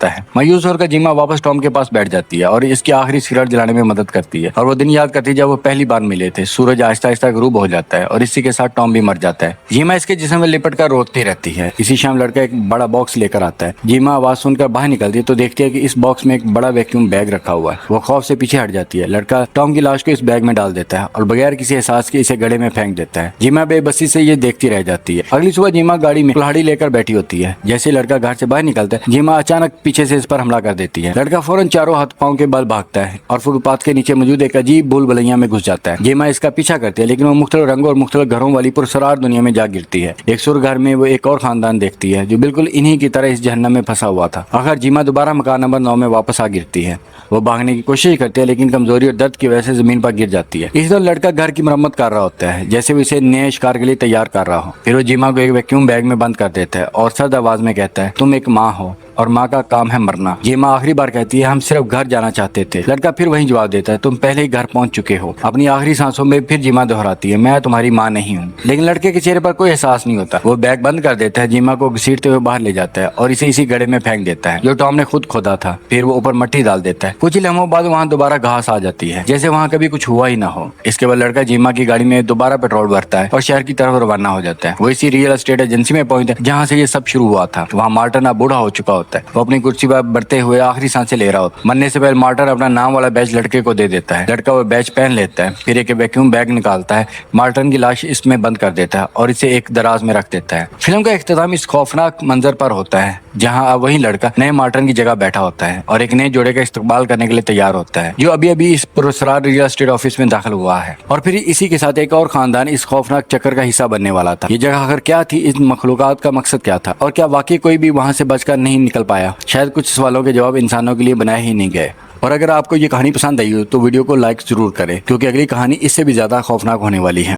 जाता है। मायूस होकर जीमा वापस टॉम के पास बैठ जाती है और इसकी आखिरी सिगरेट जलाने में मदद करती है और वो दिन याद करती है जब वो पहली बार मिले थे। सूरज आहिस्ता आहिस्ता गरूब हो जाता है और इसी के साथ टॉम भी मर जाता है। जीमा इसके जिस्म में लिपट कर रोती रहती है। इसी शाम लड़का एक बड़ा बॉक्स लेकर आता है। जीमा आवाज सुनकर बाहर निकलती है तो देखती है कि इस बॉक्स में एक बड़ा वैक्यूम बैग रखा हुआ है। वो खौफ से पीछे हट जाती है। लड़का टॉम की लाश को इस बैग में डाल देता है और बगैर किसी एहसास के इसे गड्ढे में फेंक देता है। जीमा बेबसी से ये देखती रह जाती है। अगली सुबह जीमा गाड़ी में कुल्हाड़ी लेकर बैठी होती है। जैसे लड़का घर से बाहर निकलता है जीमा अचानक पीछे से इस पर हमला कर देती है। लड़का फौरन चारों हाथ पांव के बल भागता है और फुटपाथ के नीचे मौजूद एक अजीब भूल भुलैया में घुस जाता है। जीमा इसका पीछा करती है लेकिन वो मुख्तलिफ रंगों और मुख्तलिफ घरों वाली पुरसरार दुनिया में जा गिरती है। एक सुर घर में वो एक और खानदान देखती है जो बिल्कुल इन्हीं की तरह इस जहन्नम में फंसा हुआ था। आखिर जीमा दोबारा मकान नंबर 9 में वापस आ गिरती है। वो भागने की कोशिश करती है लेकिन कमजोरी और दर्द की वजह से जमीन पर गिर जाती है। इस दौरान लड़का घर की मरम्मत कर रहा होता है जैसे वो इसे नए शिकार के लिए तैयार कर रहा हो। फिर वो जीमा को एक वैक्यूम बैग में बंद कर देता है और सर्द आवाज में कहता है, तुम एक माँ हो और माँ का काम है मरना। जीमा आखिरी बार कहती है, हम सिर्फ घर जाना चाहते थे। लड़का फिर वही जवाब देता है, तुम पहले ही घर पहुंच चुके हो। अपनी आखिरी सांसों में फिर जीमा दोहराती है, मैं तुम्हारी माँ नहीं हूँ। लेकिन लड़के के चेहरे पर कोई एहसास नहीं होता। वो बैग बंद कर देता है, जीमा को घसीटते हुए बाहर ले जाता है और इसे इसी गड्ढे में फेंक देता है जो टॉम ने खुद खोदा था। फिर वो ऊपर मट्टी डाल देता है। कुछ ही लम्हों बाद वहाँ दोबारा घास आ जाती है जैसे वहाँ कभी कुछ हुआ ही ना हो। इसके बाद लड़का जीमा की गाड़ी में दोबारा पेट्रोल भरता है और शहर की तरफ रवाना हो जाता है। वो इसी रियल एस्टेट एजेंसी में पहुंचता है जहाँ से ये सब शुरू हुआ था। वहाँ मार्टिन अब बूढ़ा हो चुका होता है। वो अपनी कुर्सी पर बढ़ते हुए आखिरी सांसें ले रहा होता है। मरने से पहले मार्टिन अपना नाम वाला बैच लड़के को दे देता है। लड़का वो बैच पहन लेता है। फिर एक वैक्यूम बैग निकालता है, मार्टिन की लाश इसमें बंद कर देता है और इसे एक दराज में रख देता है। फिल्म का इख्तिताम इस खौफनाक मंजर पर होता है जहाँ अब वही लड़का नए मार्टिन की जगह बैठा होता है और एक नए जोड़े का इस्तकबाल करने के लिए तैयार होता है जो अभी अभी इस पुरस्कार रियल एस्टेट ऑफिस में दाखिल हुआ है। और फिर इसी के साथ एक और खानदान इस खौफनाक चक्कर का हिस्सा बनने वाला था। ये जगह आखिर क्या थी, इस मखलूकात का मकसद क्या था और क्या वाकई कोई भी वहाँ से बचकर नहीं निकल पाया? शायद कुछ सवालों के जवाब इंसानों के लिए बनाए ही नहीं गए। और अगर आपको ये कहानी पसंद आई हो तो वीडियो को लाइक जरूर करें क्योंकि अगली कहानी इससे भी ज्यादा खौफनाक होने वाली है।